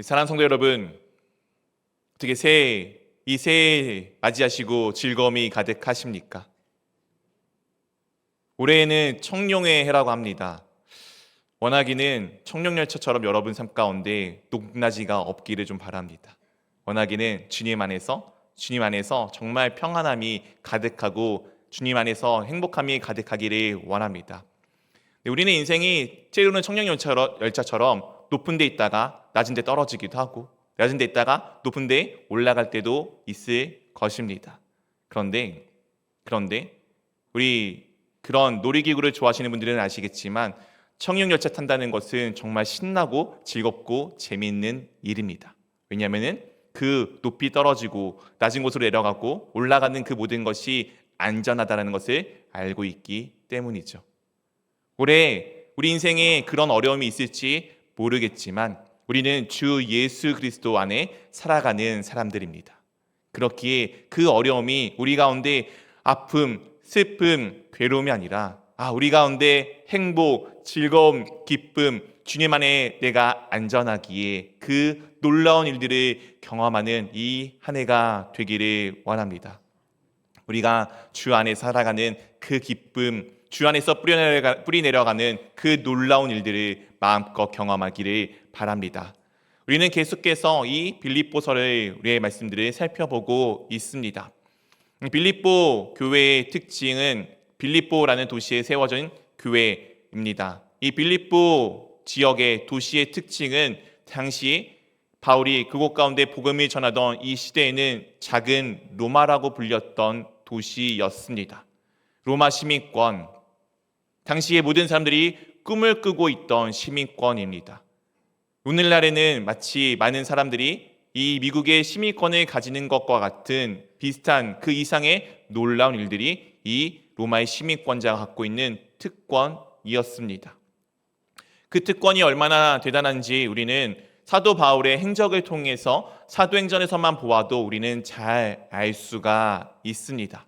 사랑하는 성도 여러분, 어떻게 이 새해 맞이하시고 즐거움이 가득하십니까? 올해에는 청룡의 해라고 합니다. 원하기는 청룡열차처럼 여러분 삶 가운데 높낮이가 없기를 좀 바랍니다. 원하기는 주님 안에서 정말 평안함이 가득하고 주님 안에서 행복함이 가득하기를 원합니다. 우리는 인생이 때로는 청룡열차처럼 높은 데 있다가 낮은 데 떨어지기도 하고 낮은 데 있다가 높은 데 올라갈 때도 있을 것입니다. 그런데 우리 그런 놀이기구를 좋아하시는 분들은 아시겠지만 청룡열차 탄다는 것은 정말 신나고 즐겁고 재미있는 일입니다. 왜냐하면 그 높이 떨어지고 낮은 곳으로 내려가고 올라가는 그 모든 것이 안전하다는 것을 알고 있기 때문이죠. 올해 우리 인생에 그런 어려움이 있을지 모르겠지만 우리는 주 예수 그리스도 안에 살아가는 사람들입니다. 그렇기에 그 어려움이 우리 가운데 아픔, 슬픔, 괴로움이 아니라 우리 가운데 행복, 즐거움, 기쁨, 주님 안에 내가 안전하기에 그 놀라운 일들을 경험하는 이 한 해가 되기를 원합니다. 우리가 주 안에 살아가는 그 기쁨, 주 안에서 뿌리 내려가는 그 놀라운 일들을 마음껏 경험하기를 바랍니다. 우리는 계속해서 이 빌립보서를 우리의 말씀들을 살펴보고 있습니다. 빌립보 교회의 특징은 빌립보라는 도시에 세워진 교회입니다. 이 빌립보 지역의 도시의 특징은 당시 바울이 그곳 가운데 복음을 전하던 이 시대에는 작은 로마라고 불렸던 도시였습니다. 로마 시민권, 당시의 모든 사람들이 꿈을 꾸고 있던 시민권입니다. 오늘날에는 마치 많은 사람들이 이 미국의 시민권을 가지는 것과 같은 비슷한 그 이상의 놀라운 일들이 이 로마의 시민권자가 갖고 있는 특권이었습니다. 그 특권이 얼마나 대단한지 우리는 사도 바울의 행적을 통해서 사도행전에서만 보아도 우리는 잘 알 수가 있습니다.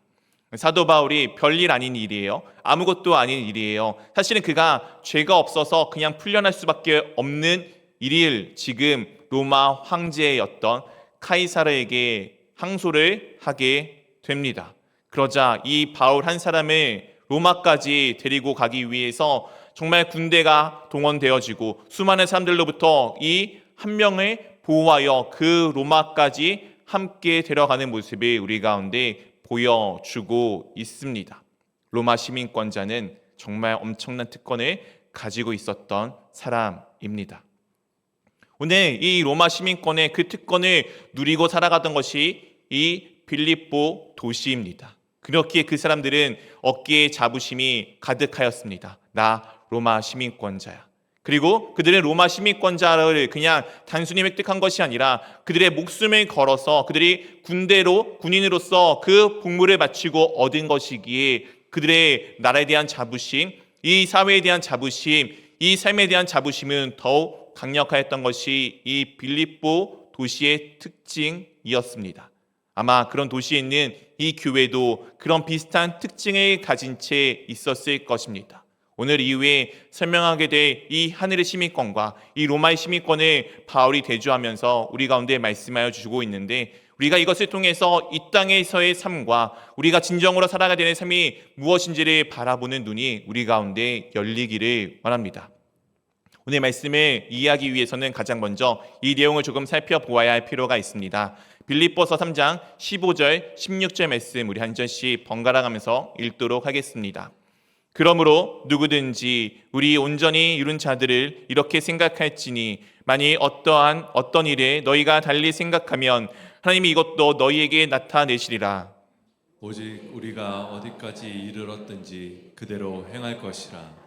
사도 바울이 별일 아닌 일이에요. 아무것도 아닌 일이에요. 사실은 그가 죄가 없어서 그냥 풀려날 수밖에 없는 일일 지금 로마 황제였던 카이사르에게 항소를 하게 됩니다. 그러자 이 바울 한 사람을 로마까지 데리고 가기 위해서 정말 군대가 동원되어지고 수많은 사람들로부터 이 한 명을 보호하여 그 로마까지 함께 데려가는 모습이 우리 가운데 보여주고 있습니다. 로마 시민권자는 정말 엄청난 특권을 가지고 있었던 사람입니다. 오늘 이 로마 시민권의 그 특권을 누리고 살아가던 것이 이 빌립보 도시입니다. 그렇기에 그 사람들은 어깨에 자부심이 가득하였습니다. 나 로마 시민권자야. 그리고 그들은 로마 시민권자를 그냥 단순히 획득한 것이 아니라 그들의 목숨을 걸어서 그들이 군인으로서 그 복무를 마치고 얻은 것이기에 그들의 나라에 대한 자부심, 이 사회에 대한 자부심, 이 삶에 대한 자부심은 더욱 강력하였던 것이 이 빌립보 도시의 특징이었습니다. 아마 그런 도시에 있는 이 교회도 그런 비슷한 특징을 가진 채 있었을 것입니다. 오늘 이후에 설명하게 될 이 하늘의 시민권과 이 로마의 시민권을 바울이 대조하면서 우리 가운데 말씀하여 주고 있는데 우리가 이것을 통해서 이 땅에서의 삶과 우리가 진정으로 살아가야 되는 삶이 무엇인지를 바라보는 눈이 우리 가운데 열리기를 원합니다. 오늘 말씀을 이해하기 위해서는 가장 먼저 이 내용을 조금 살펴보아야 할 필요가 있습니다. 빌립보서 3장 15절 16절 말씀 우리 한 절씩 번갈아 가면서 읽도록 하겠습니다. 그러므로 누구든지 우리 온전히 이룬 자들을 이렇게 생각할지니 만일 어떤 일에 너희가 달리 생각하면 하나님이 이것도 너희에게 나타내시리라. 오직 우리가 어디까지 이르렀든지 그대로 행할 것이라.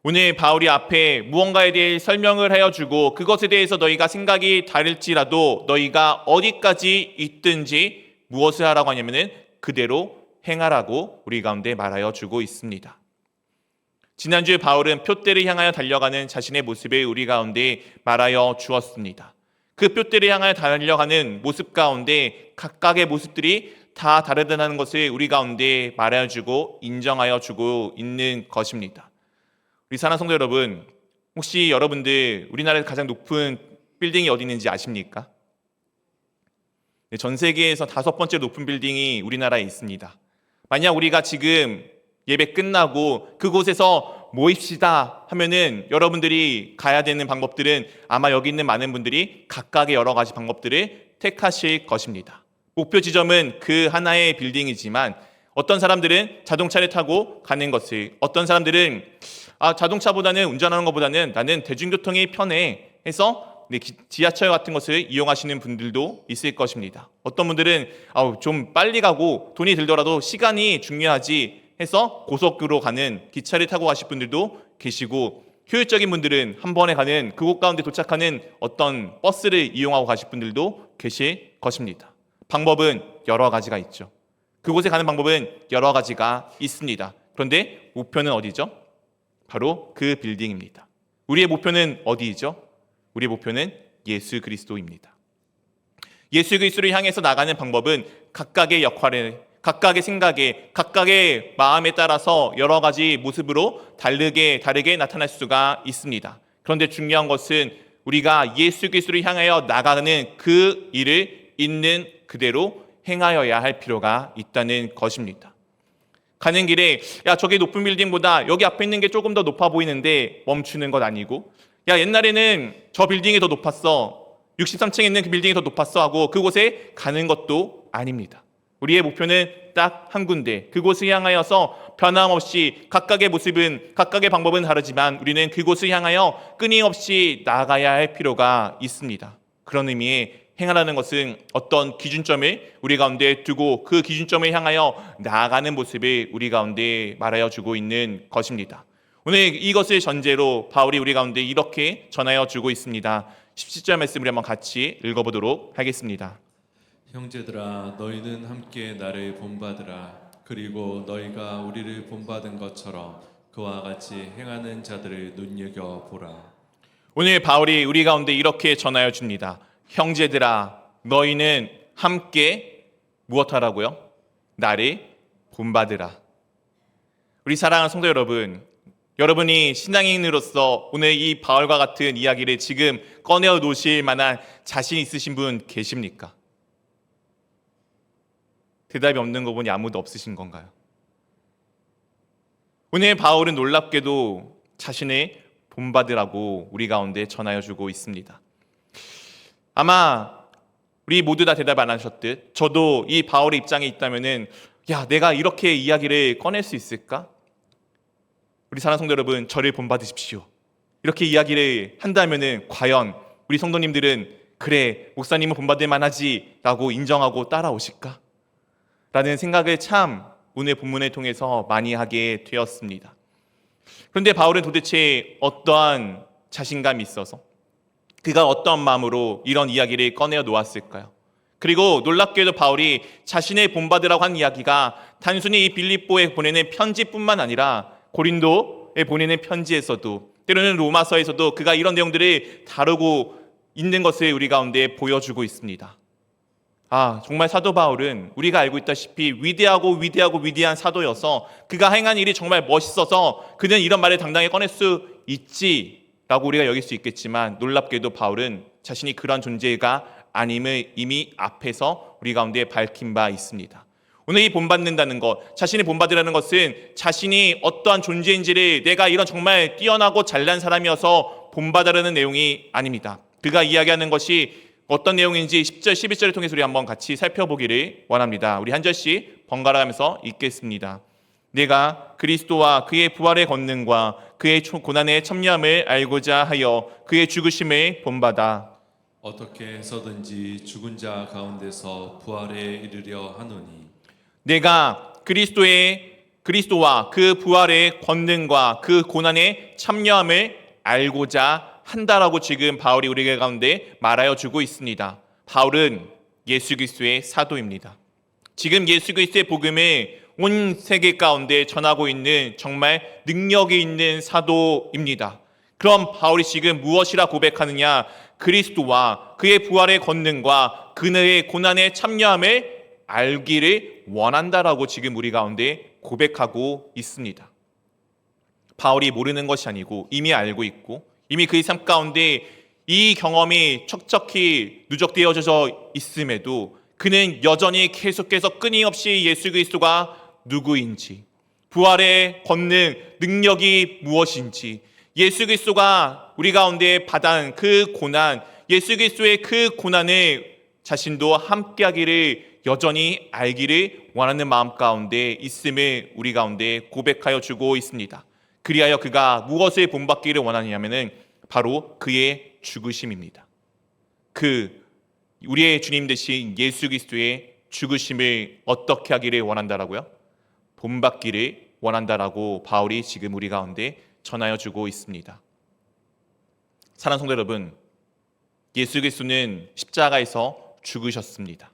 오늘 바울이 앞에 무언가에 대해 설명을 하여주고 그것에 대해서 너희가 생각이 다를지라도 너희가 어디까지 있든지 무엇을 하라고 하냐면은 그대로 행하라고 우리 가운데 말하여 주고 있습니다. 지난주에 바울은 표대를 향하여 달려가는 자신의 모습을 우리 가운데 말하여 주었습니다. 그 표대를 향하여 달려가는 모습 가운데 각각의 모습들이 다 다르다는 것을 우리 가운데 말하여 주고 인정하여 주고 있는 것입니다. 우리 사랑하는 성도 여러분, 혹시 여러분들 우리나라에서 가장 높은 빌딩이 어디 있는지 아십니까? 네, 전 세계에서 5번째 높은 빌딩이 우리나라에 있습니다. 만약 우리가 지금 예배 끝나고 그곳에서 모입시다 하면은 여러분들이 가야 되는 방법들은 아마 여기 있는 많은 분들이 각각의 여러 가지 방법들을 택하실 것입니다. 목표 지점은 그 하나의 빌딩이지만 어떤 사람들은 자동차를 타고 가는 것을, 어떤 사람들은 자동차보다는 운전하는 것보다는 나는 대중교통이 편해 해서 지하철 같은 것을 이용하시는 분들도 있을 것입니다. 어떤 분들은 좀 빨리 가고 돈이 들더라도 시간이 중요하지 해서 고속도로 가는 기차를 타고 가실 분들도 계시고, 효율적인 분들은 한 번에 가는 그곳 가운데 도착하는 어떤 버스를 이용하고 가실 분들도 계실 것입니다. 방법은 여러 가지가 있죠. 그곳에 가는 방법은 여러 가지가 있습니다. 그런데 목표는 어디죠? 바로 그 빌딩입니다. 우리의 목표는 어디이죠? 우리의 목표는 예수 그리스도입니다. 예수 그리스도를 향해서 나가는 방법은 각각의 역할을, 각각의 생각에, 각각의 마음에 따라서 여러 가지 모습으로 다르게 나타날 수가 있습니다. 그런데 중요한 것은 우리가 예수 그리스도를 향하여 나가는 그 일을 있는 그대로 행하여야 할 필요가 있다는 것입니다. 가는 길에 저기 높은 빌딩보다 여기 앞에 있는 게 조금 더 높아 보이는데 멈추는 것 아니고, 옛날에는 저 빌딩이 더 높았어, 63층에 있는 그 빌딩이 더 높았어 하고 그곳에 가는 것도 아닙니다. 우리의 목표는 딱 한 군데, 그곳을 향하여서 변함없이 각각의 모습은, 각각의 방법은 다르지만 우리는 그곳을 향하여 끊임없이 나아가야 할 필요가 있습니다. 그런 의미의 행하라는 것은 어떤 기준점을 우리 가운데 두고 그 기준점을 향하여 나아가는 모습을 우리 가운데 말하여 주고 있는 것입니다. 오늘 이것을 전제로 바울이 우리 가운데 이렇게 전하여 주고 있습니다. 17절 말씀을 한번 같이 읽어보도록 하겠습니다. 형제들아, 너희는 함께 나를 본받으라. 그리고 너희가 우리를 본받은 것처럼 그와 같이 행하는 자들을 눈여겨보라. 오늘 바울이 우리 가운데 이렇게 전하여 줍니다. 형제들아, 너희는 함께 무엇하라고요? 나를 본받으라. 우리 사랑하는 성도 여러분, 여러분이 신앙인으로서 오늘 이 바울과 같은 이야기를 지금 꺼내어 놓으실 만한 자신 있으신 분 계십니까? 대답이 없는 거 보니 아무도 없으신 건가요? 오늘 바울은 놀랍게도 자신을 본받으라고 우리 가운데 전하여 주고 있습니다. 아마 우리 모두 다 대답 안 하셨듯 저도 이 바울의 입장에 있다면은 내가 이렇게 이야기를 꺼낼 수 있을까? 우리 사랑하는 성도 여러분, 저를 본받으십시오. 이렇게 이야기를 한다면은 과연 우리 성도님들은 그래, 목사님은 본받을 만하지 라고 인정하고 따라오실까? 라는 생각을 참 오늘 본문을 통해서 많이 하게 되었습니다. 그런데 바울은 도대체 어떠한 자신감이 있어서, 그가 어떤 마음으로 이런 이야기를 꺼내어 놓았을까요? 그리고 놀랍게도 바울이 자신의 본받으라고 한 이야기가 단순히 이 빌립보에 보내는 편지뿐만 아니라 고린도에 보내는 편지에서도, 때로는 로마서에서도 그가 이런 내용들을 다루고 있는 것을 우리 가운데 보여주고 있습니다. 정말 사도 바울은 우리가 알고 있다시피 위대한 사도여서 그가 행한 일이 정말 멋있어서 그는 이런 말을 당당히 꺼낼 수 있지라고 우리가 여길 수 있겠지만, 놀랍게도 바울은 자신이 그런 존재가 아님을 이미 앞에서 우리 가운데 밝힌 바 있습니다. 오늘 이 본받는다는 것, 자신이 본받으라는 것은 자신이 어떠한 존재인지를 내가 이런 정말 뛰어나고 잘난 사람이어서 본받으라는 내용이 아닙니다. 그가 이야기하는 것이 어떤 내용인지 10절, 11절을 통해서 우리 한번 같이 살펴보기를 원합니다. 우리 한 절씩 번갈아가면서 읽겠습니다. 내가 그리스도와 그의 부활의 권능과 그의 고난의 참여함을 알고자 하여 그의 죽으심을 본받아 어떻게 해서든지 죽은 자 가운데서 부활에 이르려 하노니, 내가 그리스도와 그 부활의 권능과 그 고난의 참여함을 알고자 한다라고 지금 바울이 우리 가운데 말하여 주고 있습니다. 바울은 예수 그리스도의 사도입니다. 지금 예수 그리스도의 복음을 온 세계 가운데 전하고 있는 정말 능력이 있는 사도입니다. 그럼 바울이 지금 무엇이라 고백하느냐? 그리스도와 그의 부활의 권능과 그의 고난의 참여함을 알기를 원한다라고 지금 우리 가운데 고백하고 있습니다. 바울이 모르는 것이 아니고 이미 알고 있고, 이미 그의 삶 가운데 이 경험이 척척히 누적되어져 있음에도 그는 여전히 계속해서 끊임없이 예수 그리스도가 누구인지, 부활의 권능, 능력이 무엇인지, 예수 그리스도가 우리 가운데 받은 그 고난, 예수 그리스도의 그 고난을 자신도 함께하기를 여전히 알기를 원하는 마음 가운데 있음을 우리 가운데 고백하여 주고 있습니다. 그리하여 그가 무엇을 본받기를 원하냐면은 바로 그의 죽으심입니다. 우리의 주님 되신 예수 그리스도의 죽으심을 어떻게 하기를 원한다라고요? 본받기를 원한다라고 바울이 지금 우리 가운데 전하여 주고 있습니다. 사랑하는 성도 여러분, 예수 그리스도는 십자가에서 죽으셨습니다.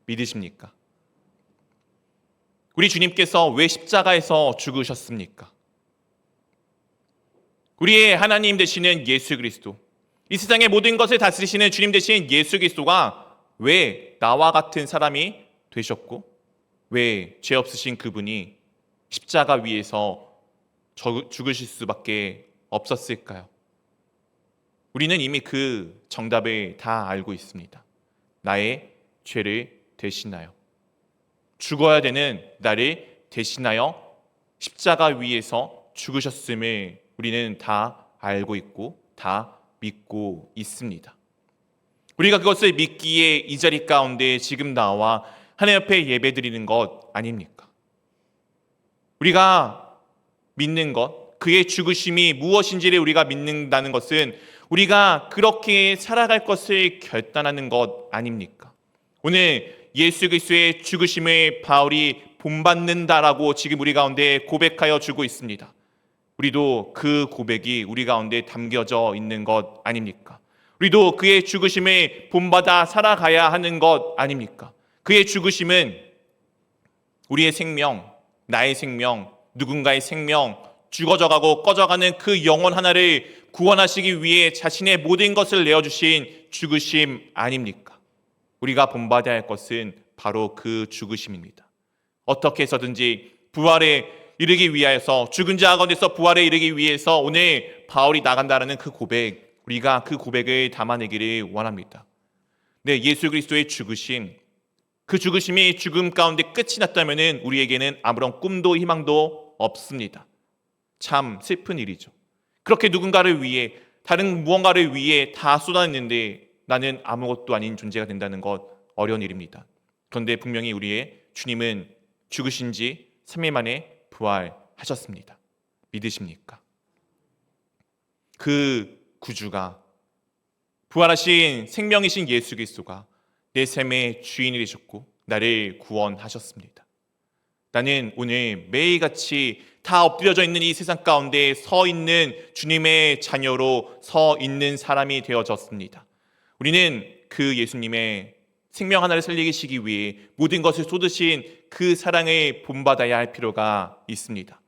믿으십니까? 우리 주님께서 왜 십자가에서 죽으셨습니까? 우리의 하나님 되시는 예수 그리스도, 이 세상의 모든 것을 다스리시는 주님 되신 예수 그리스도가 왜 나와 같은 사람이 되셨고, 왜 죄 없으신 그분이 십자가 위에서 죽으실 수밖에 없었을까요? 우리는 이미 그 정답을 다 알고 있습니다. 나의 죄를 대신하여, 죽어야 되는 나를 대신하여 십자가 위에서 죽으셨음을 우리는 다 알고 있고 다 믿고 있습니다. 우리가 그것을 믿기에 이 자리 가운데 지금 나와 하나님 앞에 예배드리는 것 아닙니까? 우리가 믿는 것, 그의 죽으심이 무엇인지를 우리가 믿는다는 것은 우리가 그렇게 살아갈 것을 결단하는 것 아닙니까? 오늘 예수 그리스도의 죽으심을 바울이 본받는다라고 지금 우리 가운데 고백하여 주고 있습니다. 우리도 그 고백이 우리 가운데 담겨져 있는 것 아닙니까? 우리도 그의 죽으심을 본받아 살아가야 하는 것 아닙니까? 그의 죽으심은 우리의 생명, 나의 생명, 누군가의 생명, 죽어져가고 꺼져가는 그 영혼 하나를 구원하시기 위해 자신의 모든 것을 내어주신 죽으심 아닙니까? 우리가 본받아야 할 것은 바로 그 죽으심입니다. 어떻게 해서든지 부활에 이르기 위하여서, 죽은 자 가운데서 부활에 이르기 위해서 오늘 바울이 나간다라는 그 고백, 우리가 그 고백을 담아내기를 원합니다. 네, 예수 그리스도의 죽으심, 그 죽으심이 죽음 가운데 끝이 났다면 우리에게는 아무런 꿈도 희망도 없습니다. 참 슬픈 일이죠. 그렇게 누군가를 위해, 다른 무언가를 위해 다 쏟아냈는데 나는 아무것도 아닌 존재가 된다는 것, 어려운 일입니다. 그런데 분명히 우리의 주님은 죽으신 지 3일 만에 부활하셨습니다. 믿으십니까? 그 구주가, 부활하신 생명이신 예수 그리스도가 내 삶의 주인이 되셨고 나를 구원하셨습니다. 나는 오늘 매일같이 다 엎드려져 있는 이 세상 가운데 서 있는 주님의 자녀로 서 있는 사람이 되어졌습니다. 우리는 그 예수님의 생명 하나를 살리시기 위해 모든 것을 쏟으신 그 사랑을 본받아야 할 필요가 있습니다.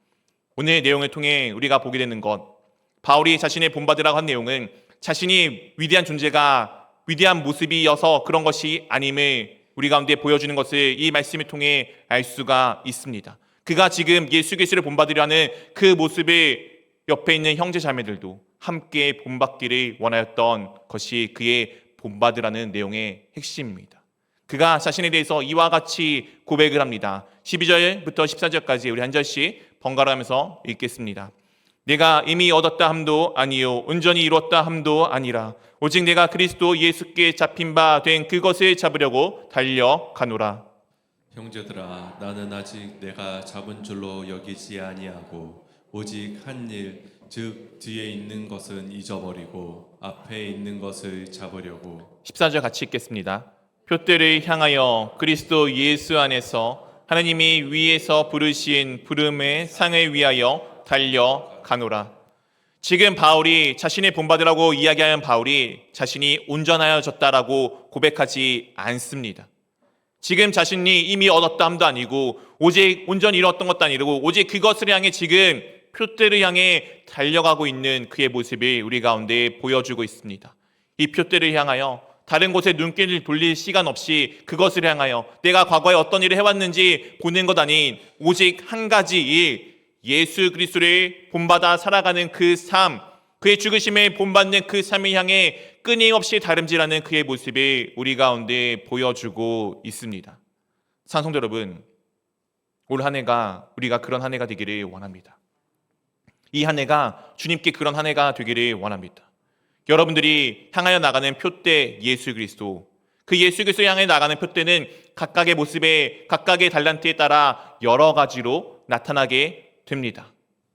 오늘 내용을 통해 우리가 보게 되는 것, 바울이 자신의 본받으라고 한 내용은 자신이 위대한 존재가 위대한 모습이어서 그런 것이 아님을 우리 가운데 보여주는 것을 이 말씀을 통해 알 수가 있습니다. 그가 지금 예수 그리스도를 본받으려는 그 모습을 옆에 있는 형제 자매들도 함께 본받기를 원하였던 것이 그의 본받으라는 내용의 핵심입니다. 그가 자신에 대해서 이와 같이 고백을 합니다. 12절부터 14절까지 우리 한 절씩 번갈아 가면서 읽겠습니다. 내가 이미 얻었다 함도 아니요 온전히 이뤘다 함도 아니라 오직 내가 그리스도 예수께 잡힌 바 된 그것을 잡으려고 달려가노라. 형제들아, 나는 아직 내가 잡은 줄로 여기지 아니하고 오직 한 일, 즉 뒤에 있는 것은 잊어버리고 앞에 있는 것을 잡으려고. 14절 같이 읽겠습니다. 표대를 향하여 그리스도 예수 안에서 하나님이 위에서 부르신 부름의 상을 위하여 달려가노라. 지금 바울이 자신의 본받으라고 이야기하는 바울이 자신이 온전하여졌다라고 고백하지 않습니다. 지금 자신이 이미 얻었다 함도 아니고 오직 온전히 이뤘던 것도 아니고 오직 그것을 향해 지금 표대를 향해 달려가고 있는 그의 모습이 우리 가운데 보여주고 있습니다. 이 표대를 향하여 다른 곳에 눈길을 돌릴 시간 없이 그것을 향하여 내가 과거에 어떤 일을 해왔는지 보는 것 아닌 오직 한 가지 일, 예수 그리스도를 본받아 살아가는 그 삶, 그의 죽으심에 본받는 그 삶을 향해 끊임없이 다름질하는 그의 모습을 우리 가운데 보여주고 있습니다. 사랑성도 여러분, 올 한 해가 우리가 그런 한 해가 되기를 원합니다. 이 한 해가 주님께 그런 한 해가 되기를 원합니다. 여러분들이 향하여 나가는 표대 예수 그리스도, 그 예수 그리스도 향해 나가는 표대는 각각의 모습에 각각의 달란트에 따라 여러 가지로 나타나게 됩니다.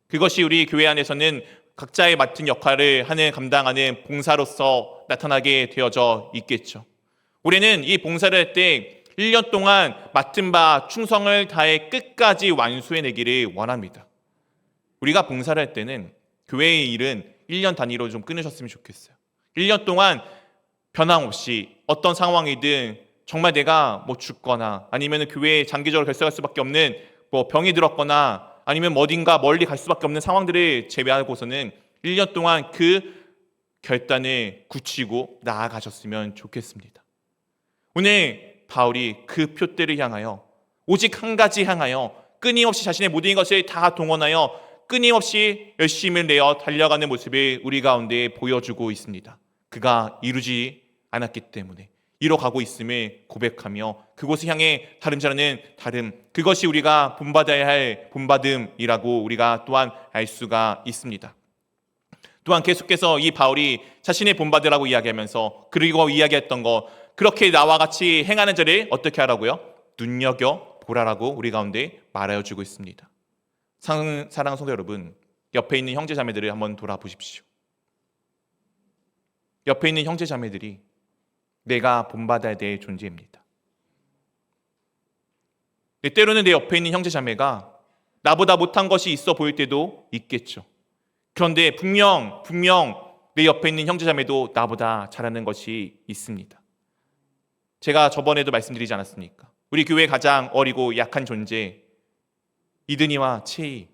그것이 우리 교회 안에서는 각자의 맡은 역할을 감당하는 봉사로서 나타나게 되어져 있겠죠. 올해는 이 봉사를 할 때 1년 동안 맡은 바 충성을 다해 끝까지 완수해내기를 원합니다. 우리가 봉사를 할 때는 교회의 일은 1년 단위로 좀 끊으셨으면 좋겠어요. 1년 동안 변함없이 어떤 상황이든 정말 내가 죽거나 아니면 교회에 장기적으로 결석할 수밖에 없는 병이 들었거나 아니면 어딘가 멀리 갈 수밖에 없는 상황들을 제외하고서는 1년 동안 그 결단을 굳히고 나아가셨으면 좋겠습니다. 오늘 바울이 그 표대를 향하여 오직 한 가지 향하여 끊임없이 자신의 모든 것을 다 동원하여 끊임없이 열심을 내어 달려가는 모습을 우리 가운데 보여주고 있습니다. 그가 이루지 않았기 때문에 이뤄가고 있음을 고백하며 그곳을 향해 다름질하는 다름, 그것이 우리가 본받아야 할 본받음이라고 우리가 또한 알 수가 있습니다. 또한 계속해서 이 바울이 자신의 본받으라고 이야기하면서 그리고 이야기했던 거, 그렇게 나와 같이 행하는 자를 어떻게 하라고요? 눈여겨보라라고 우리 가운데 말하여 주고 있습니다. 사랑하는 성도 여러분, 옆에 있는 형제 자매들을 한번 돌아보십시오. 옆에 있는 형제 자매들이 내가 본받아야 될 존재입니다. 때로는 내 옆에 있는 형제 자매가 나보다 못한 것이 있어 보일 때도 있겠죠. 그런데 분명 내 옆에 있는 형제 자매도 나보다 잘하는 것이 있습니다. 제가 저번에도 말씀드리지 않았습니까? 우리 교회 가장 어리고 약한 존재 이든이와 채희,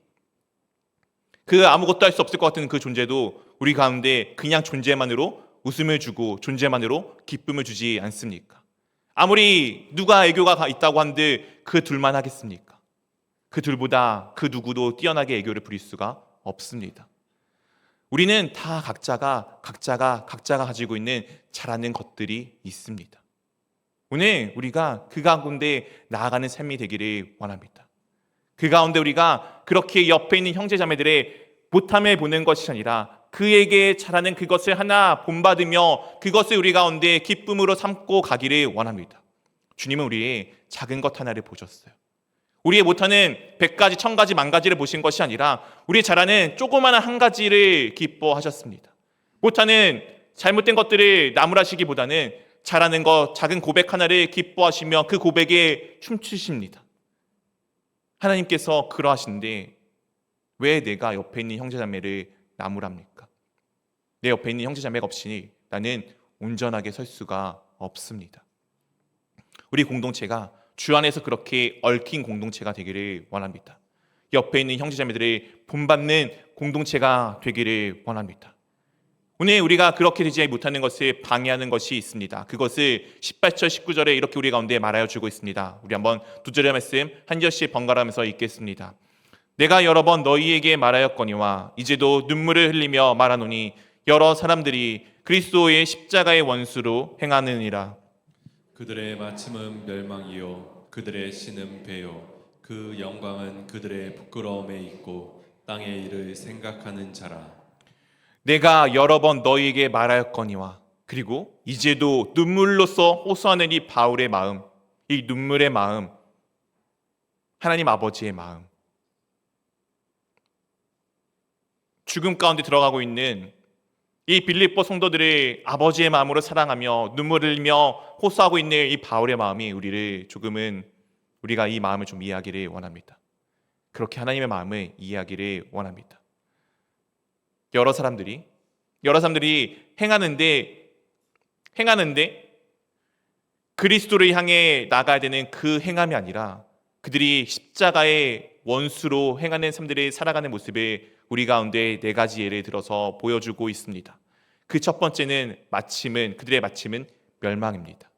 그 아무것도 할 수 없을 것 같은 그 존재도 우리 가운데 그냥 존재만으로 웃음을 주고 존재만으로 기쁨을 주지 않습니까? 아무리 누가 애교가 있다고 한들 그 둘만 하겠습니까? 그 둘보다 그 누구도 뛰어나게 애교를 부릴 수가 없습니다. 우리는 다 각자가 가지고 있는 잘하는 것들이 있습니다. 오늘 우리가 그 가운데 나아가는 삶이 되기를 원합니다. 그 가운데 우리가 그렇게 옆에 있는 형제 자매들의 못함을 보는 것이 아니라 그에게 잘하는 그것을 하나 본받으며 그것을 우리 가운데 기쁨으로 삼고 가기를 원합니다. 주님은 우리의 작은 것 하나를 보셨어요. 우리의 못하는 100가지, 1000가지, 10,000가지를 보신 것이 아니라 우리 잘하는 조그마한 한 가지를 기뻐하셨습니다. 못하는 잘못된 것들을 나무라시기보다는 잘하는 것, 작은 고백 하나를 기뻐하시며 그 고백에 춤추십니다. 하나님께서 그러하신데 왜 내가 옆에 있는 형제자매를 나무랍니까? 내 옆에 있는 형제자매가 없이니 나는 온전하게 설 수가 없습니다. 우리 공동체가 주 안에서 그렇게 얽힌 공동체가 되기를 원합니다. 옆에 있는 형제자매들을 본받는 공동체가 되기를 원합니다. 오늘 우리가 그렇게 되지 못하는 것을 방해하는 것이 있습니다. 그것을 18절 19절에 이렇게 우리 가운데 말하여 주고 있습니다. 우리 한번 두 절의 말씀 한 절씩 번갈아가면서 읽겠습니다. 내가 여러 번 너희에게 말하였거니와 이제도 눈물을 흘리며 말하노니 여러 사람들이 그리스도의 십자가의 원수로 행하느니라. 그들의 마침은 멸망이요 그들의 신은 배요 그 영광은 그들의 부끄러움에 있고 땅의 일을 생각하는 자라. 내가 여러 번 너희에게 말하였거니와 그리고 이제도 눈물로써 호소하는 이 바울의 마음, 이 눈물의 마음, 하나님 아버지의 마음, 죽음 가운데 들어가고 있는 이 빌립보 성도들의 아버지의 마음으로 사랑하며 눈물을 흘리며 호소하고 있는 이 바울의 마음이 우리가 이 마음을 좀 이해하기를 원합니다. 그렇게 하나님의 마음을 이해하기를 원합니다. 여러 사람들이 행하는데 그리스도를 향해 나가야 되는 그 행함이 아니라 그들이 십자가의 원수로 행하는 사람들이 살아가는 모습을 우리 가운데 네 가지 예를 들어서 보여주고 있습니다. 그 첫 번째는 그들의 마침은 멸망입니다.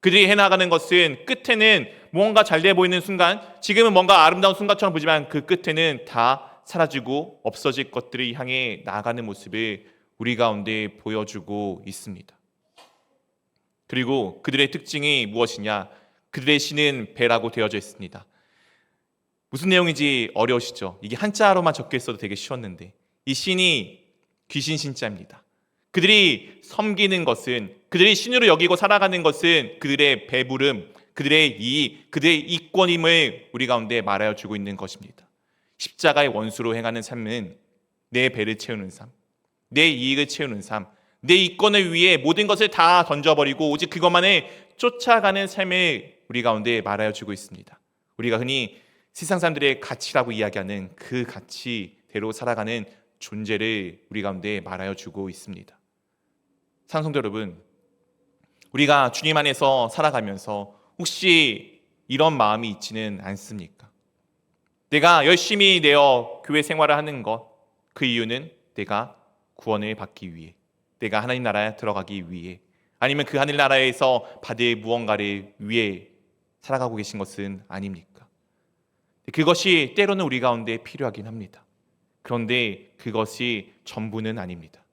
그들이 해나가는 것은 끝에는 뭔가 잘 돼 보이는 순간, 지금은 뭔가 아름다운 순간처럼 보이지만 그 끝에는 다 사라지고 없어질 것들을 향해 나아가는 모습을 우리 가운데 보여주고 있습니다. 그리고 그들의 특징이 무엇이냐? 그들의 신은 배라고 되어져 있습니다. 무슨 내용인지 어려우시죠? 이게 한자로만 적혀 있어도 되게 쉬웠는데 이 신이 귀신 신자입니다. 그들이 섬기는 것은, 그들이 신으로 여기고 살아가는 것은 그들의 배부름, 그들의 이익, 그들의 이권임을 우리 가운데 말하여 주고 있는 것입니다. 십자가의 원수로 행하는 삶은 내 배를 채우는 삶, 내 이익을 채우는 삶, 내 이권을 위해 모든 것을 다 던져버리고 오직 그것만을 쫓아가는 삶을 우리 가운데 말하여 주고 있습니다. 우리가 흔히 세상 사람들의 가치라고 이야기하는 그 가치대로 살아가는 존재를 우리 가운데 말하여 주고 있습니다. 사랑하는 성도 여러분, 우리가 주님 안에서 살아가면서 혹시 이런 마음이 있지는 않습니까? 내가 열심히 내어 교회 생활을 하는 것, 그 이유는 내가 구원을 받기 위해, 내가 하나님 나라에 들어가기 위해, 아니면 그 하늘나라에서 받을 무언가를 위해 살아가고 계신 것은 아닙니까? 그것이 때로는 우리 가운데 필요하긴 합니다. 그런데 그것이 전부는 아닙니다.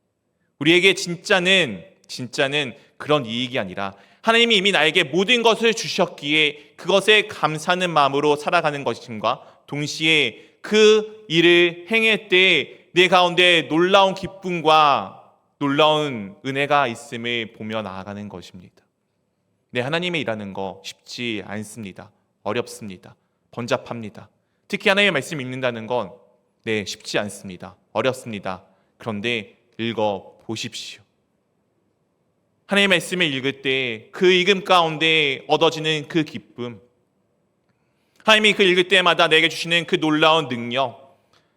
우리에게 진짜는 그런 이익이 아니라 하나님이 이미 나에게 모든 것을 주셨기에 그것에 감사하는 마음으로 살아가는 것임과 동시에 그 일을 행할 때 내 가운데 놀라운 기쁨과 놀라운 은혜가 있음을 보며 나아가는 것입니다. 네, 하나님의 일하는 거 쉽지 않습니다. 어렵습니다. 번잡합니다. 특히 하나님의 말씀 읽는다는 건 네, 쉽지 않습니다. 어렵습니다. 그런데 읽어 보십시오. 하나님의 말씀을 읽을 때 그 읽음 가운데 얻어지는 그 기쁨, 하나님이 그 읽을 때마다 내게 주시는 그 놀라운 능력,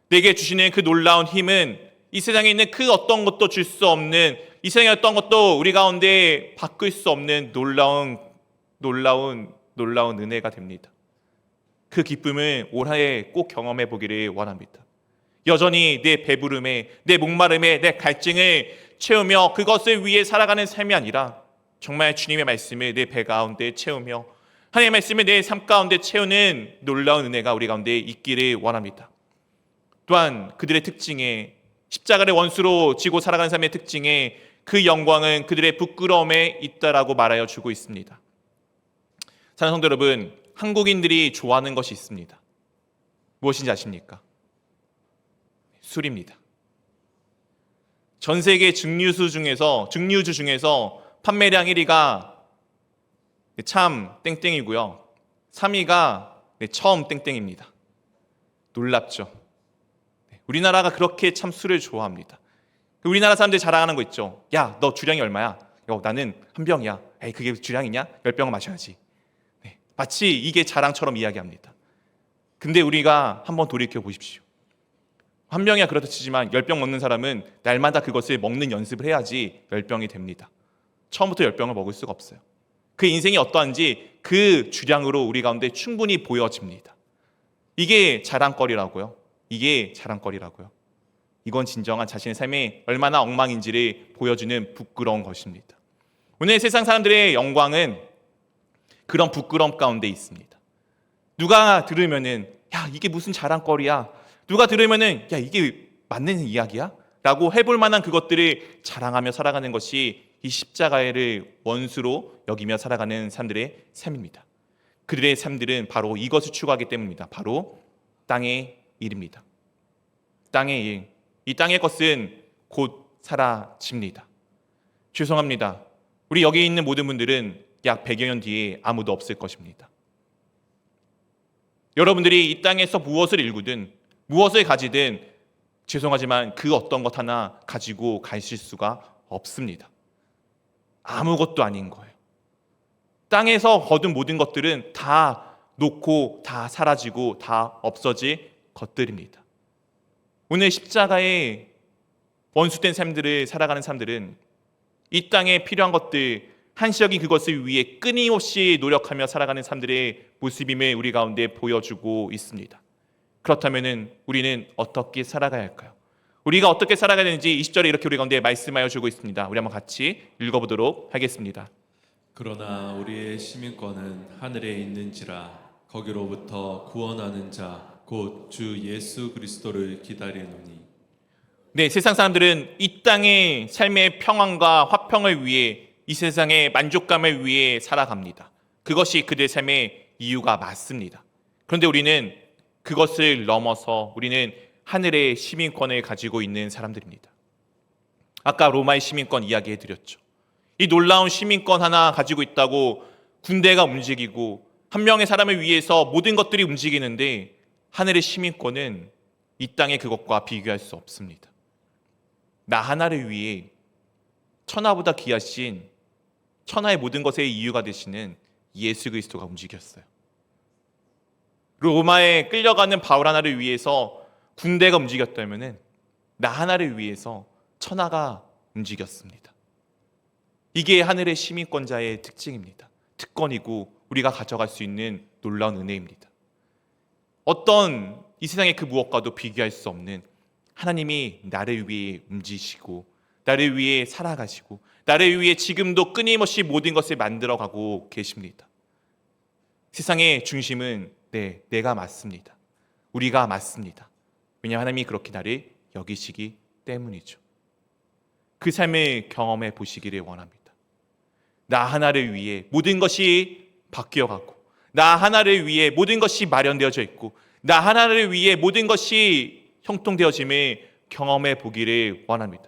내게 주시는 그 놀라운 힘은 이 세상에 있는 그 어떤 것도 줄 수 없는, 이 세상의 어떤 것도 우리 가운데 바꿀 수 없는 놀라운 은혜가 됩니다. 그 기쁨을 올해 꼭 경험해 보기를 원합니다. 여전히 내 배부름에, 내 목마름에, 내 갈증을 채우며 그것을 위해 살아가는 삶이 아니라 정말 주님의 말씀을 내 배 가운데 채우며 하나님의 말씀을 내 삶 가운데 채우는 놀라운 은혜가 우리 가운데 있기를 원합니다. 또한 그들의 특징에, 십자가를 원수로 지고 살아가는 삶의 특징에 그 영광은 그들의 부끄러움에 있다라고 말하여 주고 있습니다. 사랑하는 성도 여러분, 한국인들이 좋아하는 것이 있습니다. 무엇인지 아십니까? 술입니다. 전 세계 증류주 중에서 판매량 1위가 참 땡땡이고요. 3위가 처음 땡땡입니다. 놀랍죠? 우리나라가 그렇게 참 술을 좋아합니다. 우리나라 사람들이 자랑하는 거 있죠. 야, 너 주량이 얼마야? 나는 한 병이야. 에이, 그게 주량이냐? 10병을 마셔야지. 네, 마치 이게 자랑처럼 이야기합니다. 근데 우리가 한번 돌이켜 보십시오. 한 병이야 그렇다 치지만 10병 먹는 사람은 날마다 그것을 먹는 연습을 해야지 10병이 됩니다. 처음부터 10병을 먹을 수가 없어요. 그 인생이 어떠한지 그 주량으로 우리 가운데 충분히 보여집니다. 이게 자랑거리라고요. 이건 진정한 자신의 삶이 얼마나 엉망인지를 보여주는 부끄러운 것입니다. 오늘 세상 사람들의 영광은 그런 부끄러움 가운데 있습니다. 누가 들으면은 야, 이게 무슨 자랑거리야? 누가 들으면은 야, 이게 맞는 이야기야? 라고 해볼 만한 그것들을 자랑하며 살아가는 것이 이 십자가를 원수로 여기며 살아가는 사람들의 삶입니다. 그들의 삶들은 바로 이것을 추구하기 때문입니다. 바로 땅의 일입니다. 땅의 일, 이 땅의 것은 곧 사라집니다. 죄송합니다. 우리 여기 있는 모든 분들은 약 100여 년 뒤에 아무도 없을 것입니다. 여러분들이 이 땅에서 무엇을 일구든 무엇을 가지든 죄송하지만 그 어떤 것 하나 가지고 가실 수가 없습니다. 아무것도 아닌 거예요. 땅에서 거둔 모든 것들은 다 놓고 다 사라지고 다 없어질 것들입니다. 오늘 십자가의 원수된 삶들을 살아가는 사람들은 이 땅에 필요한 것들, 한시적인 그것을 위해 끊임없이 노력하며 살아가는 사람들의 모습임을 우리 가운데 보여주고 있습니다. 그렇다면 우리는 어떻게 살아가야 할까요? 우리가 어떻게 살아가야 되는지 20절에 이렇게 우리 가운데 말씀하여 주고 있습니다. 우리 한번 같이 읽어보도록 하겠습니다. 그러나 우리의 시민권은 하늘에 있는지라 거기로부터 구원하는 자 곧 주 예수 그리스도를 기다리노니 네, 세상 사람들은 이 땅의 삶의 평안과 화평을 위해 이 세상의 만족감을 위해 살아갑니다. 그것이 그들의 삶의 이유가 맞습니다. 그런데 우리는 그것을 넘어서 우리는 하늘의 시민권을 가지고 있는 사람들입니다. 아까 로마의 시민권 이야기해드렸죠. 이 놀라운 시민권 하나 가지고 있다고 군대가 움직이고 한 명의 사람을 위해서 모든 것들이 움직이는데 하늘의 시민권은 이 땅의 그것과 비교할 수 없습니다. 나 하나를 위해 천하보다 귀하신 천하의 모든 것의 이유가 되시는 예수 그리스도가 움직였어요. 로마에 끌려가는 바울 하나를 위해서 군대가 움직였다면 나 하나를 위해서 천하가 움직였습니다. 이게 하늘의 시민권자의 특징입니다. 특권이고 우리가 가져갈 수 있는 놀라운 은혜입니다. 어떤 이 세상의 그 무엇과도 비교할 수 없는 하나님이 나를 위해 움직이시고 나를 위해 살아가시고 나를 위해 지금도 끊임없이 모든 것을 만들어가고 계십니다. 세상의 중심은 내가 맞습니다. 우리가 맞습니다. 왜냐하면 하나님이 그렇게 나를 여기시기 때문이죠. 그 삶을 경험해 보시기를 원합니다. 나 하나를 위해 모든 것이 바뀌어가고 나 하나를 위해 모든 것이 마련되어져 있고 나 하나를 위해 모든 것이 형통되어짐을 경험해 보기를 원합니다.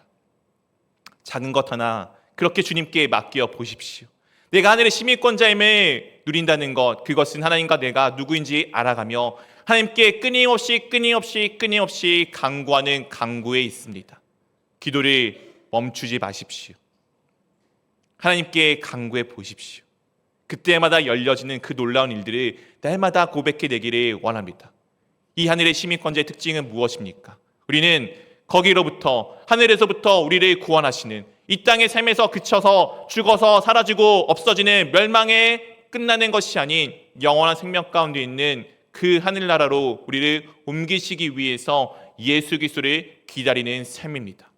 작은 것 하나 그렇게 주님께 맡겨 보십시오. 내가 하늘의 시민권자임을 누린다는 것, 그것은 하나님과 내가 누구인지 알아가며 하나님께 끊임없이 간구하는 간구에 있습니다. 기도를 멈추지 마십시오. 하나님께 간구해 보십시오. 그때마다 열려지는 그 놀라운 일들을 날마다 고백해 내기를 원합니다. 이 하늘의 시민권자의 특징은 무엇입니까? 우리는 거기로부터 하늘에서부터 우리를 구원하시는 이 땅의 삶에서 그쳐서 죽어서 사라지고 없어지는 멸망에 끝나는 것이 아닌 영원한 생명 가운데 있는 그 하늘나라로 우리를 옮기시기 위해서 예수 그리스도를 기다리는 삶입니다.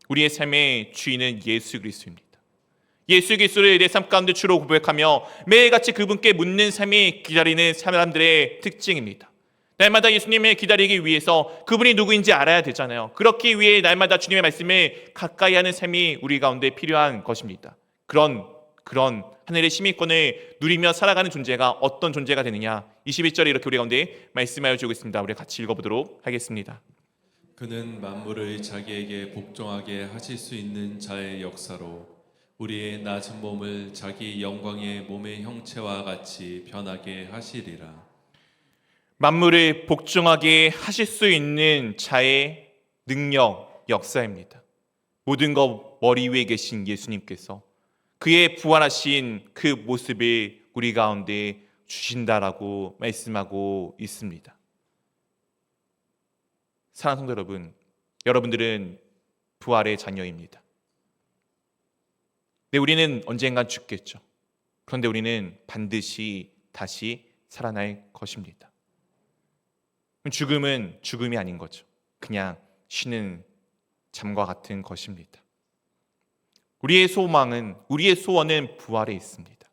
우리의 삶의 주인은 예수 그리스도입니다. 예수 그리스도를 내 삶 가운데 주로 고백하며 매일같이 그분께 묻는 삶이 기다리는 사람들의 특징입니다. 날마다 예수님을 기다리기 위해서 그분이 누구인지 알아야 되잖아요. 그렇기 위해 날마다 주님의 말씀을 가까이 하는 삶이 우리 가운데 필요한 것입니다. 그런 하늘의 시민권을 누리며 살아가는 존재가 어떤 존재가 되느냐, 21절에 이렇게 우리 가운데 말씀하여 주고 있습니다. 우리 같이 읽어보도록 하겠습니다. 그는 만물을 자기에게 복종하게 하실 수 있는 자의 역사로 우리의 낮은 몸을 자기 영광의 몸의 형체와 같이 변하게 하시리라. 만물을 복종하게 하실 수 있는 자의 능력, 역사입니다. 모든 것 머리 위에 계신 예수님께서 그의 부활하신 그 모습을 우리 가운데 주신다라고 말씀하고 있습니다. 사랑하는 성도 여러분, 여러분들은 부활의 자녀입니다. 네, 우리는 언젠간 죽겠죠. 그런데 우리는 반드시 다시 살아날 것입니다. 죽음은 죽음이 아닌 거죠. 그냥 쉬는 잠과 같은 것입니다. 우리의 소망은, 우리의 소원은 부활에 있습니다.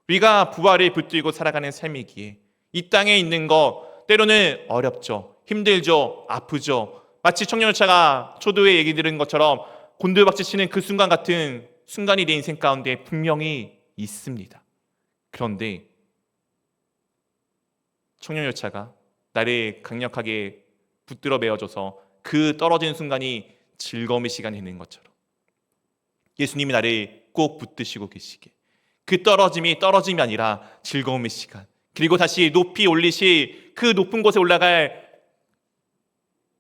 우리가 부활을 붙들고 살아가는 삶이기에 이 땅에 있는 것 때로는 어렵죠. 힘들죠. 아프죠. 마치 청년열차가 초도에 얘기 들은 것처럼 곤두박질 치는 그 순간 같은 순간이 내 인생 가운데 분명히 있습니다. 그런데 청년열차가 나를 강력하게 붙들어 메어줘서 그 떨어지는 순간이 즐거움의 시간이 되는 것처럼 예수님이 나를 꼭 붙드시고 계시게 그 떨어짐이 아니라 즐거움의 시간, 그리고 다시 높이 올리실 그 높은 곳에 올라갈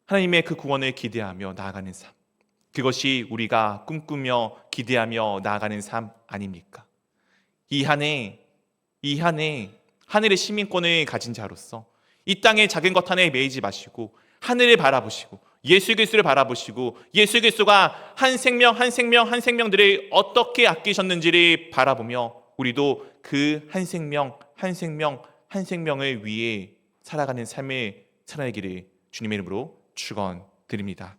하나님의 그 구원을 기대하며 나아가는 삶, 그것이 우리가 꿈꾸며 기대하며 나아가는 삶 아닙니까? 이 한 해 하늘의 시민권을 가진 자로서 이 땅의 작은 것 하나에 매이지 마시고 하늘을 바라보시고 예수 그리스도를 바라보시고 예수 그리스도가 한 생명들을 어떻게 아끼셨는지를 바라보며 우리도 그 한 생명을 위해 살아가는 삶을 살아내기를 주님의 이름으로 축원드립니다.